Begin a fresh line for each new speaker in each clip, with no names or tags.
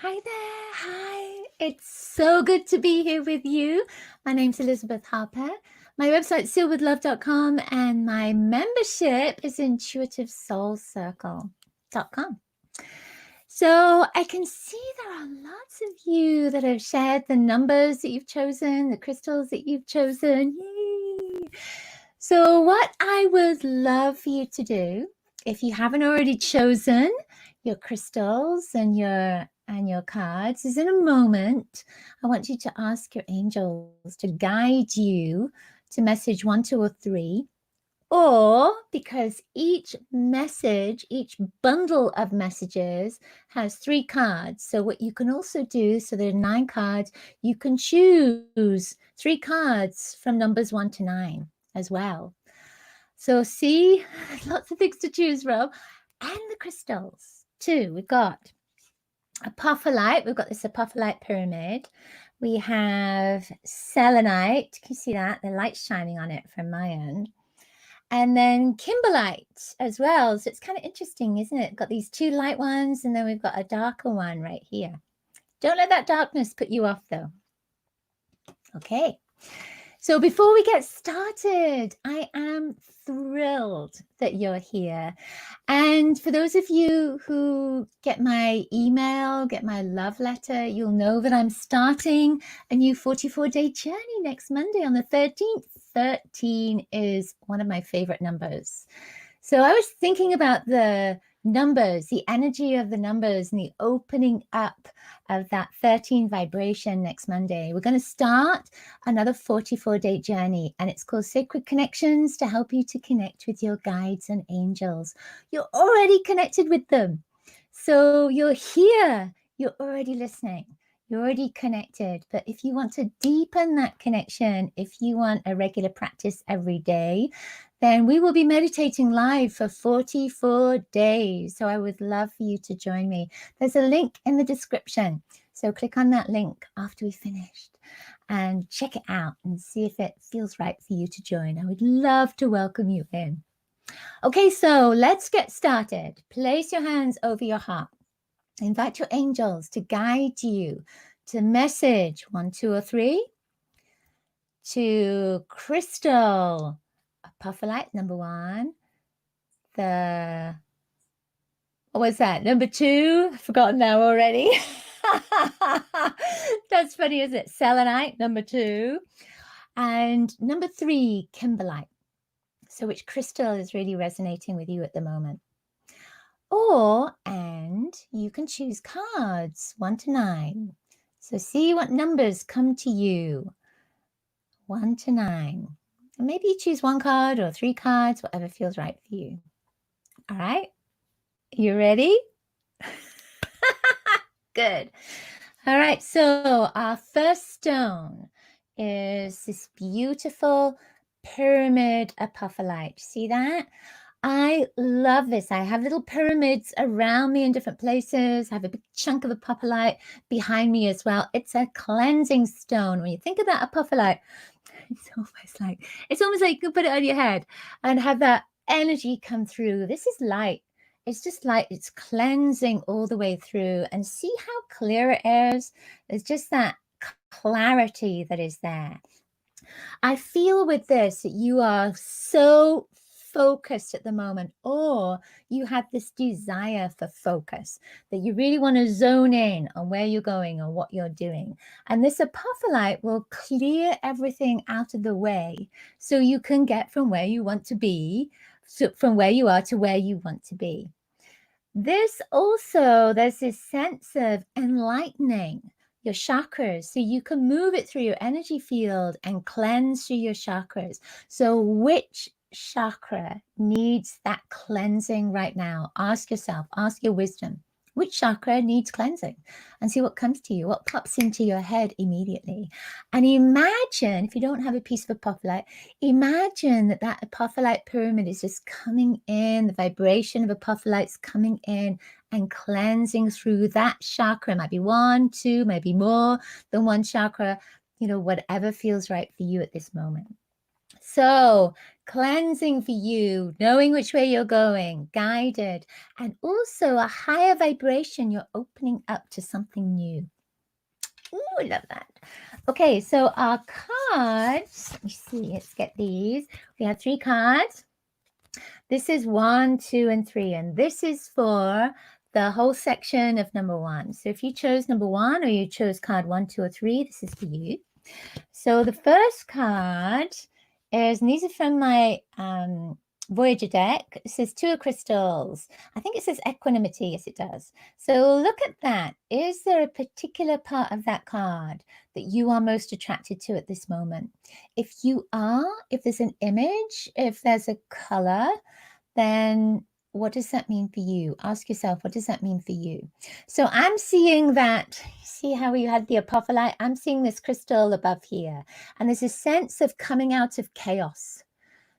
Hi there. Hi. It's so good to be here with you. My name's Elizabeth Harper. My website's sealwithlove.com and my membership is intuitivesoulcircle.com. So I can see there are lots of you that have shared the numbers that you've chosen, the crystals that you've chosen. Yay! So what I would love for you to do, if you haven't already chosen your crystals and your cards, is in a moment, I want you to ask your angels to guide you to message 1, 2, or 3. Or because each message, each bundle of messages has 3 cards. So what you can also do, so there are 9 cards, you can choose 3 cards from numbers 1 to 9 as well. So see, lots of things to choose from. And the crystals too. We've got Apophyllite. We've got this Apophyllite pyramid. We have Selenite. Can you see that? The light's shining on it from my end. And then Kimberlite as well. So it's kind of interesting, isn't it? Got these 2 light ones, and then we've got a darker one right here. Don't let that darkness put you off, though. Okay. So before we get started, I am thrilled that you're here. And for those of you who get my email, get my love letter, you'll know that I'm starting a new 44-day journey next Monday on the 13th. 13 is one of my favorite numbers. So I was thinking about the numbers, the energy of the numbers, and the opening up of that 13 vibration next Monday. We're going to start another 44-day journey, and it's called Sacred Connections, to help you to connect with your guides and angels. You're already connected with them. So you're here. You're already listening. You're already connected. But if you want to deepen that connection, if you want a regular practice every day, then we will be meditating live for 44 days. So I would love for you to join me. There's a link in the description. So click on that link after we finished and check it out and see if it feels right for you to join. I would love to welcome you in. Okay, so let's get started. Place your hands over your heart. Invite your angels to guide you to message 1, 2, or 3, to crystal Apophyllite, number 1. What was that? Number 2? I've forgotten now already. That's funny, isn't it? Selenite, number 2. And number 3, Kimberlite. So which crystal is really resonating with you at the moment? And you can choose cards 1 to 9. So see what numbers come to you. 1 to 9. And maybe you choose 1 card or 3 cards, whatever feels right for you. All right. You ready? Good. All right. So our first stone is this beautiful pyramid apophyllite. See that? I love this. I have little pyramids around me in different places. I have a big chunk of apophyllite behind me as well. It's a cleansing stone. When you think about apophyllite, it's almost like you can put it on your head and have that energy come through. This is light. It's just light. It's cleansing all the way through. And see how clear it is? There's just that clarity that is there. I feel with this that you are so focused at the moment, or you have this desire for focus, that you really want to zone in on where you're going or what you're doing. And this apophyllite will clear everything out of the way so you can get from where you want to be, from where you are to where you want to be. There's this sense of enlightening your chakras, so you can move it through your energy field and cleanse through your chakras. So which chakra needs that cleansing right now? Ask yourself, ask your wisdom, which chakra needs cleansing, and see what comes to you, what pops into your head immediately. And imagine, if you don't have a piece of apophyllite, imagine that apophyllite pyramid is just coming in, the vibration of apophyllite is coming in and cleansing through that chakra. It might be 1, 2, maybe more than 1 chakra, whatever feels right for you at this moment. So cleansing for you, knowing which way you're going, guided, and also a higher vibration. You're opening up to something new. Ooh, I love that. Okay, so our cards, let me see, let's get these. We have 3 cards. This is 1, 2, and 3, and this is for the whole section of number 1. So if you chose number 1 or you chose card 1, 2, or 3, this is for you. So the first card is, and these are from my Voyager deck. It says 2 of crystals. I think it says equanimity. Yes, it does. So look at that. Is there a particular part of that card that you are most attracted to at this moment? If you are, if there's an image, if there's a color, then what does that mean for you? Ask yourself, what does that mean for you? So I'm seeing that, see how you had the Apophyllite? I'm seeing this crystal above here. And there's a sense of coming out of chaos,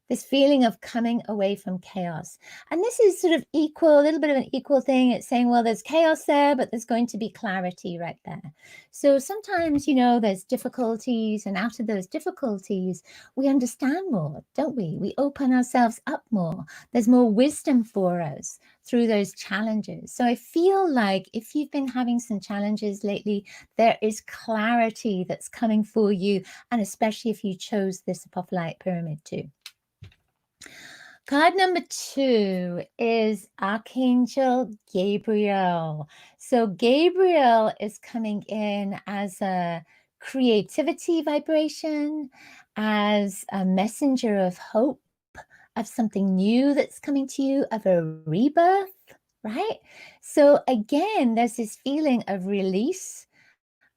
this feeling of coming away from chaos. And this is sort of equal, a little bit of an equal thing. It's saying, well, there's chaos there, but there's going to be clarity right there. So sometimes, you know, there's difficulties, and out of those difficulties, we understand more, don't we? We open ourselves up more. There's more wisdom for us through those challenges. So I feel like if you've been having some challenges lately, there is clarity that's coming for you, and especially if you chose this Apophyllite pyramid too. Card number 2 is Archangel Gabriel. So Gabriel is coming in as a creativity vibration, as a messenger of hope, of something new that's coming to you, of a rebirth, right? So again, there's this feeling of release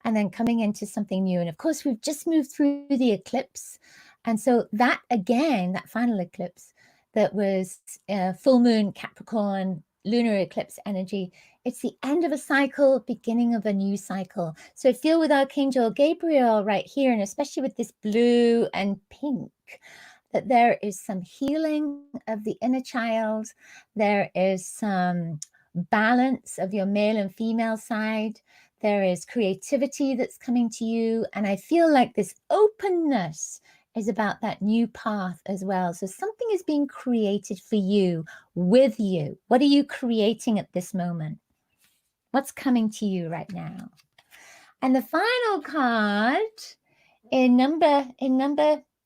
and then coming into something new. And of course, we've just moved through the eclipse. And so that, again, that final eclipse that was full moon, Capricorn, lunar eclipse energy, it's the end of a cycle, beginning of a new cycle. So I feel with Archangel Gabriel right here, and especially with this blue and pink, that there is some healing of the inner child. There is some balance of your male and female side. There is creativity that's coming to you. And I feel like this openness is about that new path as well. So something is being created for you, with you. What are you creating at this moment? What's coming to you right now? And the final card in number,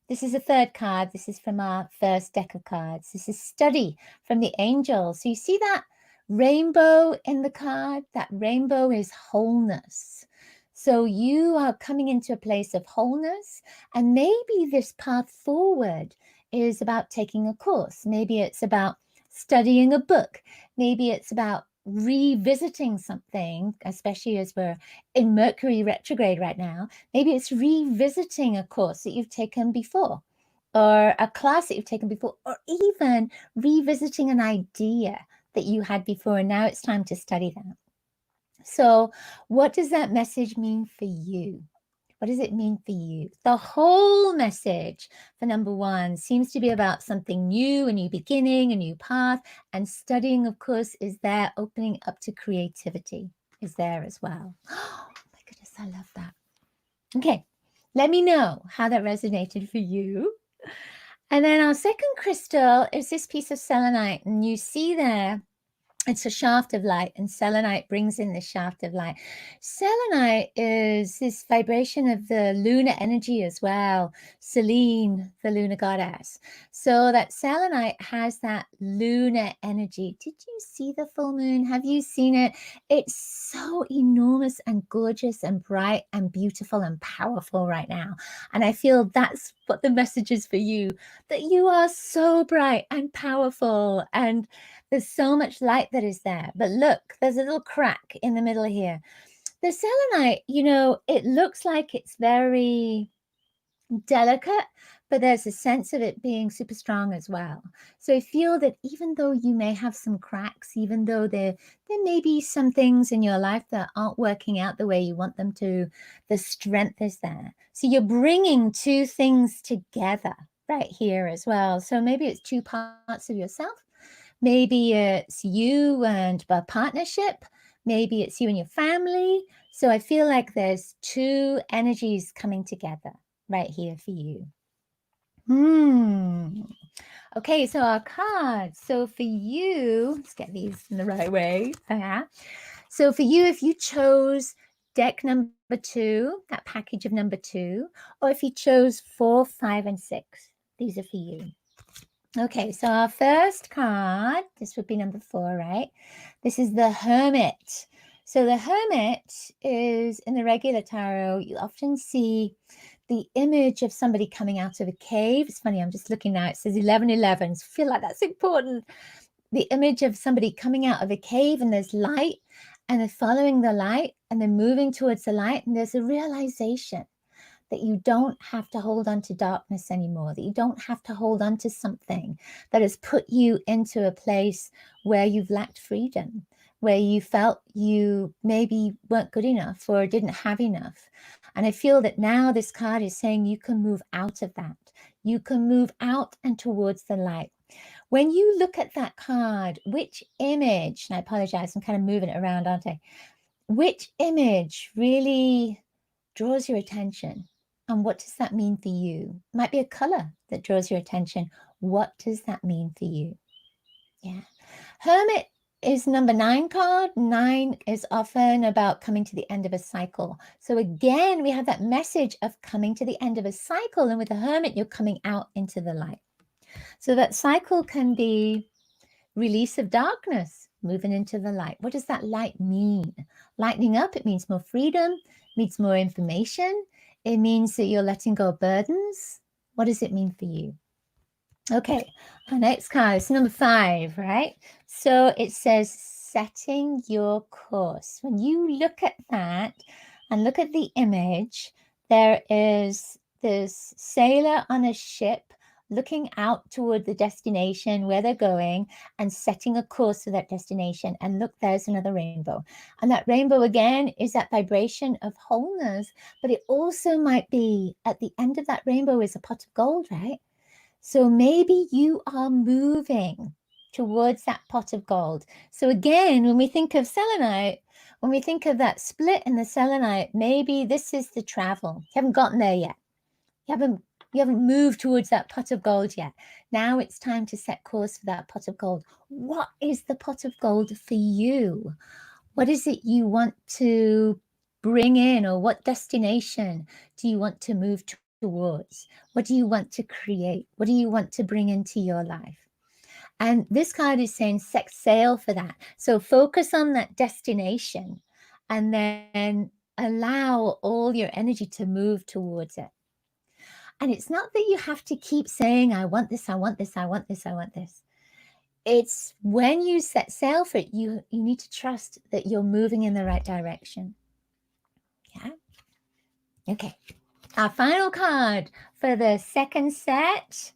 this is the 3rd card. This is from our first deck of cards. This is Study from the Angels. So you see that rainbow in the card? That rainbow is wholeness. So you are coming into a place of wholeness, and maybe this path forward is about taking a course. Maybe it's about studying a book. Maybe it's about revisiting something, especially as we're in Mercury retrograde right now. Maybe it's revisiting a course that you've taken before, or a class that you've taken before, or even revisiting an idea that you had before, and now it's time to study that. So what does that message mean for you? What does it mean for you? The whole message for number 1 seems to be about something new, a new beginning, a new path. And studying, of course, is there. Opening up to creativity is there as well. Oh my goodness, I love that. Okay, let me know how that resonated for you. And then our second crystal is this piece of selenite. And you see there, it's a shaft of light, and selenite brings in the shaft of light. Selenite is this vibration of the lunar energy as well. Selene, the lunar goddess. So that selenite has that lunar energy. Did you see the full moon? Have you seen it? It's so enormous and gorgeous and bright and beautiful and powerful right now. And I feel that's what the message is for you, that you are so bright and powerful, and there's so much light that is there. But look, there's a little crack in the middle here. The selenite, you know, it looks like it's very delicate, but there's a sense of it being super strong as well. So I feel that even though you may have some cracks, even though there may be some things in your life that aren't working out the way you want them to, the strength is there. So you're bringing 2 things together right here as well. So maybe it's 2 parts of yourself. Maybe it's you and a partnership. Maybe it's you and your family. So I feel like there's 2 energies coming together right here for you. Okay, so our cards. So for you, let's get these in the right way. Yeah. So for you, if you chose deck number 2, that package of number 2, or if you chose 4, 5, and 6, these are for you. Okay, so our first card, this would be number 4, right? This is the Hermit. So the Hermit is, in the regular tarot, you often see the image of somebody coming out of a cave. It's funny, I'm just looking now. It says 1111. So I feel like that's important. The image of somebody coming out of a cave and there's light and they're following the light and they're moving towards the light. And there's a realization that you don't have to hold on to darkness anymore, that you don't have to hold on to something that has put you into a place where you've lacked freedom, where you felt you maybe weren't good enough or didn't have enough. And I feel that now this card is saying you can move out of that. You can move out and towards the light. When you look at that card, which image, and I apologize, I'm kind of moving it around, aren't I? Which image really draws your attention? And what does that mean for you? It might be a color that draws your attention. What does that mean for you? Yeah. Hermit is number 9 card. 9 is often about coming to the end of a cycle. So again, we have that message of coming to the end of a cycle. And with the Hermit, you're coming out into the light. So that cycle can be release of darkness, moving into the light. What does that light mean? Lightening up, it means more freedom, means more information. It means that you're letting go of burdens. What does it mean for you? Okay, our next card is number 5, right? So it says setting your course. When you look at that and look at the image, there is this sailor on a ship looking out toward the destination where they're going and setting a course for that destination. And look, there's another rainbow. And that rainbow again is that vibration of wholeness, but it also might be at the end of that rainbow is a pot of gold, right? So maybe you are moving towards that pot of gold. So again, when we think of selenite, when we think of that split in the selenite, maybe this is the travel. You haven't gotten there yet. You haven't moved towards that pot of gold yet. Now it's time to set course for that pot of gold. What is the pot of gold for you? What is it you want to bring in, or what destination do you want to move towards? What do you want to create? What do you want to bring into your life? And this card is saying set sail for that. So focus on that destination and then allow all your energy to move towards it. And it's not that you have to keep saying, I want this, I want this, I want this, I want this. It's when you set sail for it, you need to trust that you're moving in the right direction. Yeah. Okay. Our final card for the second set,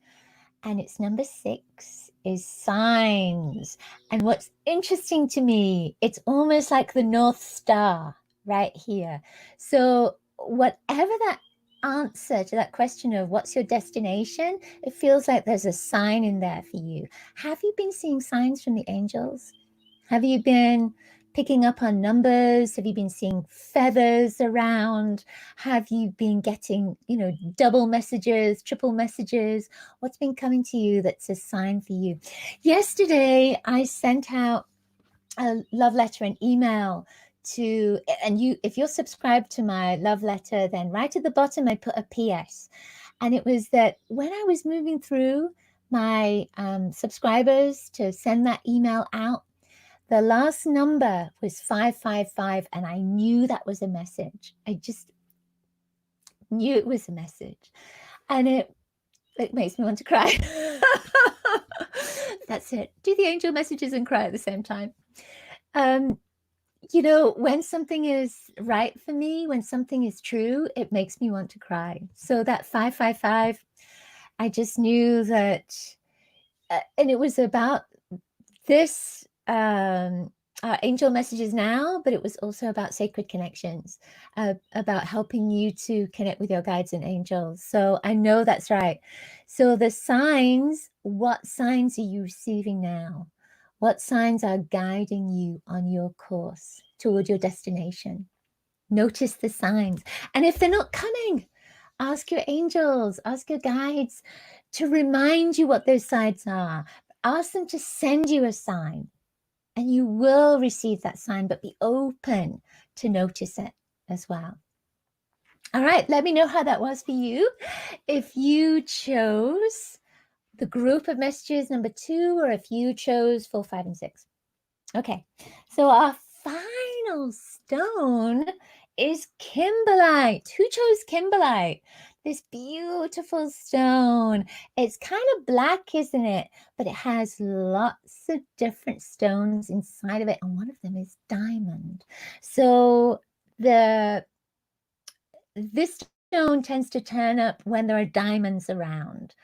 and it's number 6, is signs. And what's interesting to me, it's almost like the North Star right here. So whatever that answer to that question of what's your destination, it feels like there's a sign in there for you. Have you been seeing signs from the angels? Have you been picking up on numbers? Have you been seeing feathers around? Have you been getting, double messages, triple messages? What's been coming to you that's a sign for you? Yesterday, I sent out a love letter, an email to, and if you're subscribed to my love letter, then right at the bottom, I put a PS. And it was that when I was moving through my subscribers to send that email out, the last number was 555, and I knew that was a message. I just knew it was a message. And it makes me want to cry. That's it. Do the angel messages and cry at the same time. When something is right for me, when something is true, it makes me want to cry. So that 555, I just knew that, and it was about this angel messages now, but it was also about sacred connections, about helping you to connect with your guides and angels. So I know that's right. So the signs, what signs are you receiving now? What signs are guiding you on your course toward your destination? Notice the signs. And if they're not coming, ask your angels, ask your guides, to remind you what those sides are. Ask them to send you a sign, and you will receive that sign, but be open to notice it as well. All right, let me know how that was for you. If you chose the group of messages number 2, or if you chose 4, 5, and 6. Okay, so our final stone is Kimberlite. Who chose Kimberlite? This beautiful stone. It's kind of black, isn't it? But it has lots of different stones inside of it, and one of them is diamond. So this stone tends to turn up when there are diamonds around.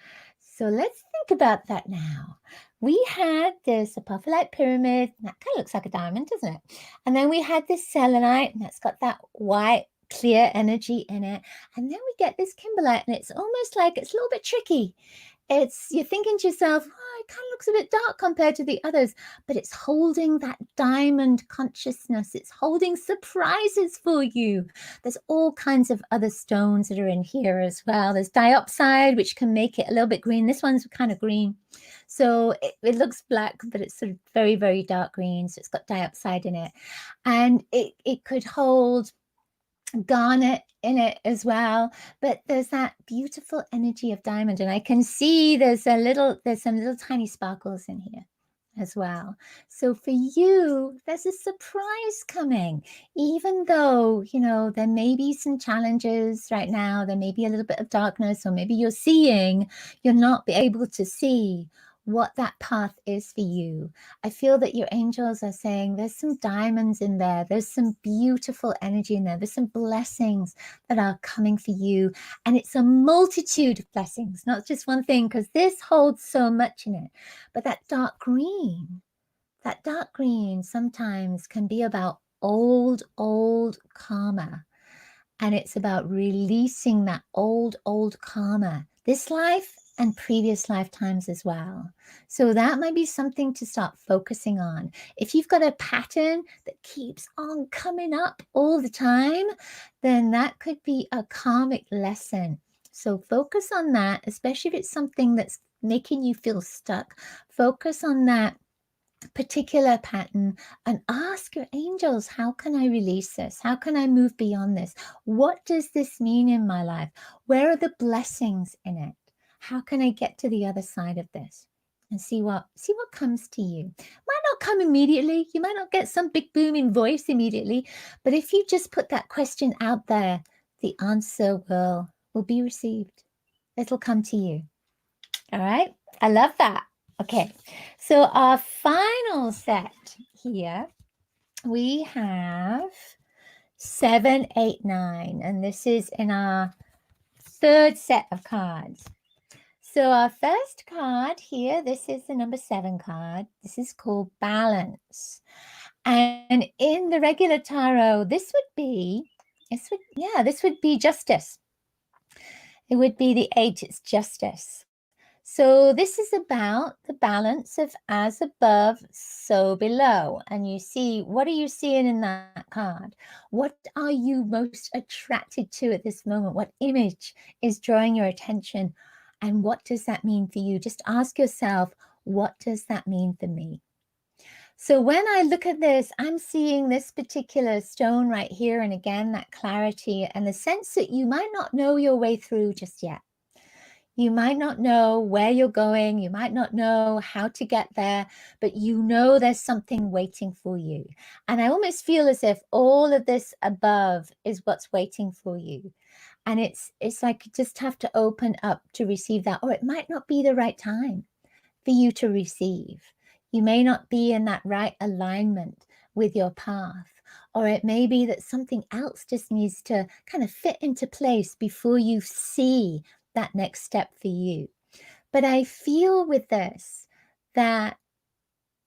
So let's think about that now. We had this Apophyllite pyramid, and that kind of looks like a diamond, doesn't it? And then we had this Selenite, and that's got that white, clear energy in it. And then we get this Kimberlite, and it's almost like it's a little bit tricky. You're thinking to yourself, oh, it kind of looks a bit dark compared to the others, but it's holding that diamond consciousness. It's holding surprises for you. There's all kinds of other stones that are in here as well. There's diopside, which can make it a little bit green. This one's kind of green. So it looks black, but it's sort of very, very dark green. So it's got diopside in it. And it could hold garnet in it as well, but there's that beautiful energy of diamond, and I can see there's some little tiny sparkles in here as well. So for you, there's a surprise coming, even though, you know, there may be some challenges right now, there may be a little bit of darkness, or maybe you're not be able to see what that path is for you. I feel that your angels are saying there's some diamonds in there. There's some beautiful energy in there. There's some blessings that are coming for you. And it's a multitude of blessings, not just one thing, because this holds so much in it. But that dark green sometimes can be about old karma. And it's about releasing that old karma, this life and previous lifetimes as well. So that might be something to start focusing on. If you've got a pattern that keeps on coming up all the time, then that could be a karmic lesson. So focus on that, especially if it's something that's making you feel stuck. Focus on that particular pattern and ask your angels, how can I release this? How can I move beyond this? What does this mean in my life? Where are the blessings in it? How can I get to the other side of this? And see what comes to you. Might not come immediately. You might not get some big booming voice immediately, but if you just put that question out there, the answer will be received. It'll come to you. All right. I love that. Okay, so our final set here, we have 7, 8, 9, and this is in our third set of cards. So our first card here, this is the number 7 card. This is called Balance. And in the regular tarot, this would be justice. It would be the 8, it's justice. So this is about the balance of as above, so below. And you see, what are you seeing in that card? What are you most attracted to at this moment? What image is drawing your attention? And what does that mean for you? Just ask yourself, what does that mean for me? So when I look at this, I'm seeing this particular stone right here. And again, that clarity and the sense that you might not know your way through just yet. You might not know where you're going. You might not know how to get there, but you know there's something waiting for you. And I almost feel as if all of this above is what's waiting for you. And it's like you just have to open up to receive that. Or it might not be the right time for you to receive. You may not be in that right alignment with your path. Or it may be that something else just needs to kind of fit into place before you see that next step for you. But I feel with this that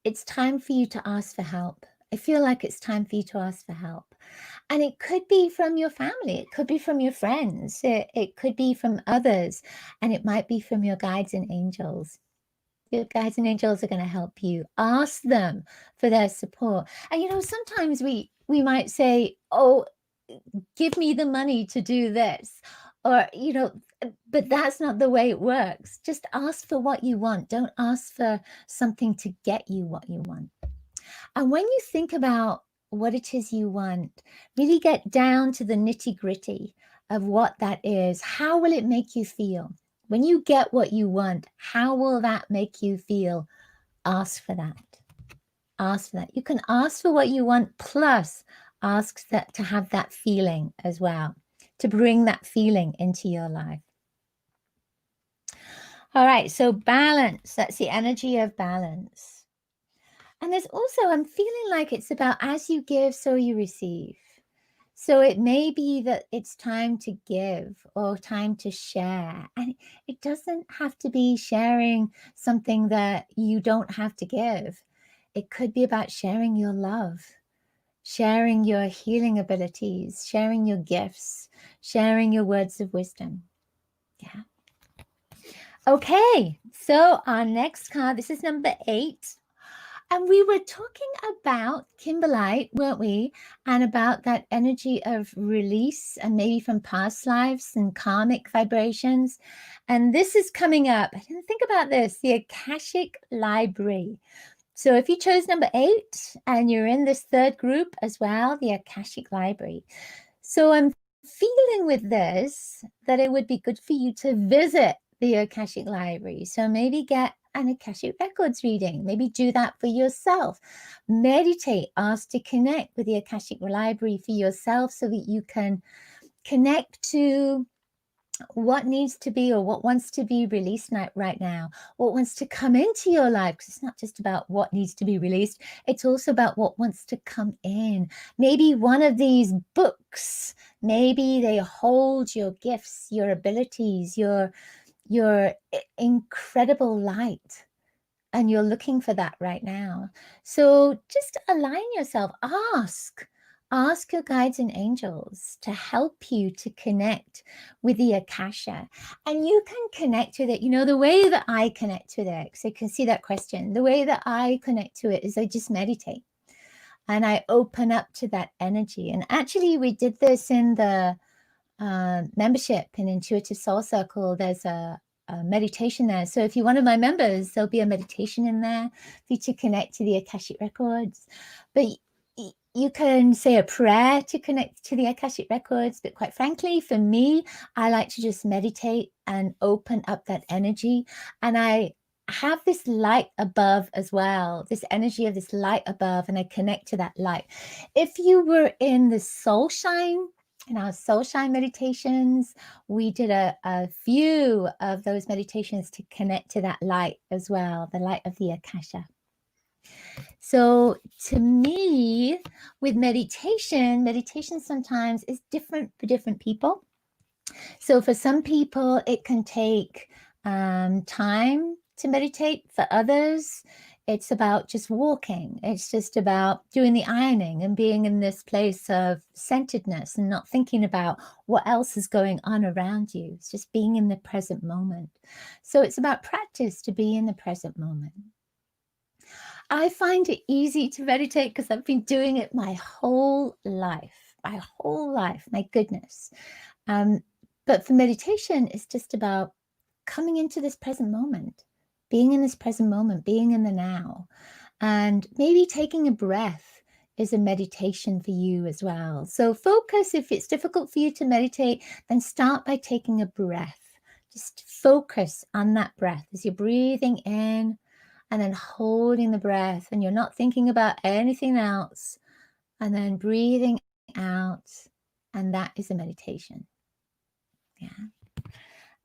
it's time for you to ask for help. I feel like it's time for you to ask for help. And it could be from your family. It could be from your friends. It could be from others. And it might be from your guides and angels. Your guides and angels are going to help you. Ask them for their support. And, you know, sometimes we might say, oh, give me the money to do this. or, but that's not the way it works. Just ask for what you want. Don't ask for something to get you what you want. And when you think about what it is you want, really get down to the nitty-gritty of what that is. How will it make you feel? When you get what you want, how will that make you feel? Ask for that. Ask for that. You can ask for what you want, plus ask that to have that feeling as well, to bring that feeling into your life. All right, so balance. That's the energy of balance. And there's also, I'm feeling like it's about as you give, so you receive. So it may be that it's time to give or time to share. And it doesn't have to be sharing something that you don't have to give. It could be about sharing your love, sharing your healing abilities, sharing your gifts, sharing your words of wisdom. Yeah. Okay, so our next card, this is number 8. And we were talking about Kimberlite, weren't we? And about that energy of release and maybe from past lives and karmic vibrations. And this is coming up. I didn't think about this, the Akashic Library. So if you chose number 8 and you're in this third group as well, the Akashic Library. So I'm feeling with this that it would be good for you to visit the Akashic Library. So maybe get an Akashic Records reading. Maybe do that for yourself. Meditate, ask to connect with the Akashic Library for yourself so that you can connect to what needs to be or what wants to be released right now, what wants to come into your life, because it's not just about what needs to be released, it's also about what wants to come in. Maybe one of these books, maybe they hold your gifts, your abilities, your incredible light, and you're looking for that right now. So just align yourself, ask your guides and angels to help you to connect with the Akasha. And you can connect with it, the way that I connect with it, so you can see that question. The way that I connect to it is I just meditate and I open up to that energy. And actually we did this in the membership in Intuitive Soul Circle. There's a meditation there. So if you're one of my members, there'll be a meditation in there for you to connect to the Akashic Records. But you can say a prayer to connect to the Akashic Records. But quite frankly, for me, I like to just meditate and open up that energy. And I have this light above as well, this energy of this light above, and I connect to that light. If you were in the Soul Shine, in our Soul Shine meditations, we did a few of those meditations to connect to that light as well, the light of the Akasha. So to me, with meditation sometimes is different for different people. So for some people, it can take time to meditate. For others, it's about just walking. It's just about doing the ironing and being in this place of centeredness and not thinking about what else is going on around you. It's just being in the present moment. So it's about practice to be in the present moment. I find it easy to meditate because I've been doing it my whole life, my goodness. But for meditation, it's just about coming into this present moment, being in this present moment, being in the now. And maybe taking a breath is a meditation for you as well. So focus, if it's difficult for you to meditate, then start by taking a breath. Just focus on that breath as you're breathing in and then holding the breath, and you're not thinking about anything else, and then breathing out, and that is a meditation. Yeah.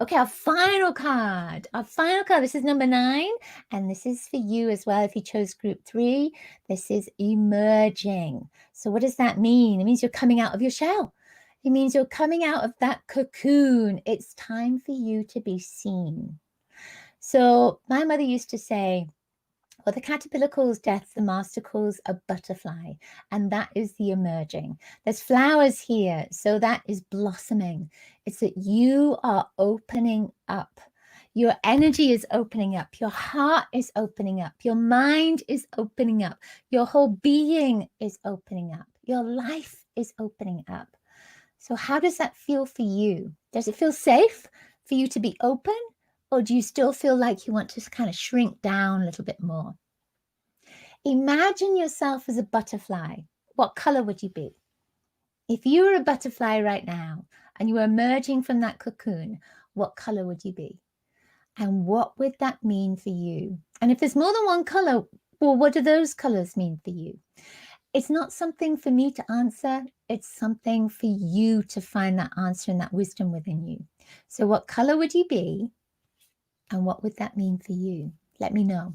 Okay, our final card, this is number 9, and this is for you as well. If you chose group 3, this is emerging. So what does that mean? It means you're coming out of your shell. It means you're coming out of that cocoon. It's time for you to be seen. So my mother used to say, well, the caterpillar calls death, the master calls a butterfly, and that is the emerging. There's flowers here, so that is blossoming. It's that you are opening up. Your energy is opening up. Your heart is opening up. Your mind is opening up. Your whole being is opening up. Your life is opening up. So how does that feel for you? Does it feel safe for you to be open, or do you still feel like you want to kind of shrink down a little bit more? Imagine yourself as a butterfly. What color would you be? If you were a butterfly right now and you were emerging from that cocoon, what color would you be? And what would that mean for you? And if there's more than one color, well, what do those colors mean for you? It's not something for me to answer. It's something for you to find that answer and that wisdom within you. So what color would you be? And what would that mean for you? Let me know.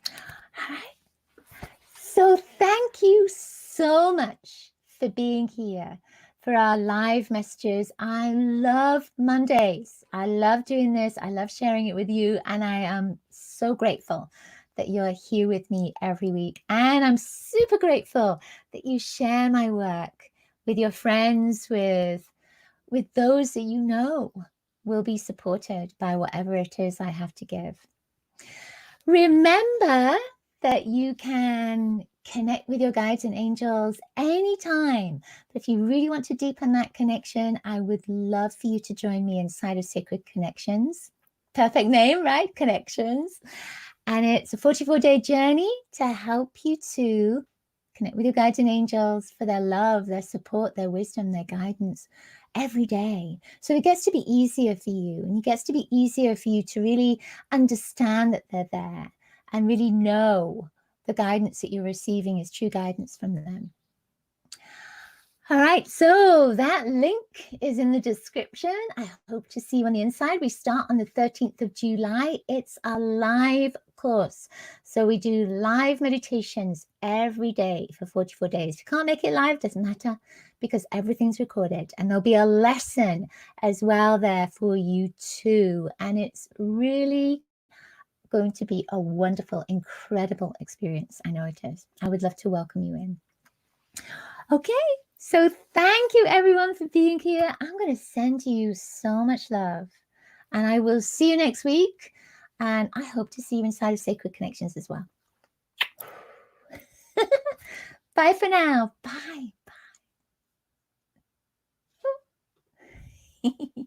All right. So thank you so much for being here for our live messages. I love Mondays. I love doing this. I love sharing it with you. And I am so grateful that you're here with me every week. And I'm super grateful that you share my work with your friends, with those that you know will be supported by whatever it is I have to give. Remember that you can connect with your guides and angels anytime. But if you really want to deepen that connection, I would love for you to join me inside of Sacred Connections. Perfect name, right? Connections. And it's a 44-day journey to help you to connect with your guides and angels for their love, their support, their wisdom, their guidance every day. So it gets to be easier for you, and it gets to be easier for you to really understand that they're there and really know the guidance that you're receiving is true guidance from them. All right, so that link is in the description. I hope to see you on the inside. We start on the 13th of July. It's a live course. So we do live meditations every day for 44 days. If you can't make it live, doesn't matter, because everything's recorded. And there'll be a lesson as well there for you too. And it's really going to be a wonderful, incredible experience. I know it is. I would love to welcome you in. Okay, so thank you everyone for being here. I'm going to send you so much love, and I will see you next week. And I hope to see you inside of Sacred Connections as well. Bye for now. Bye. Bye.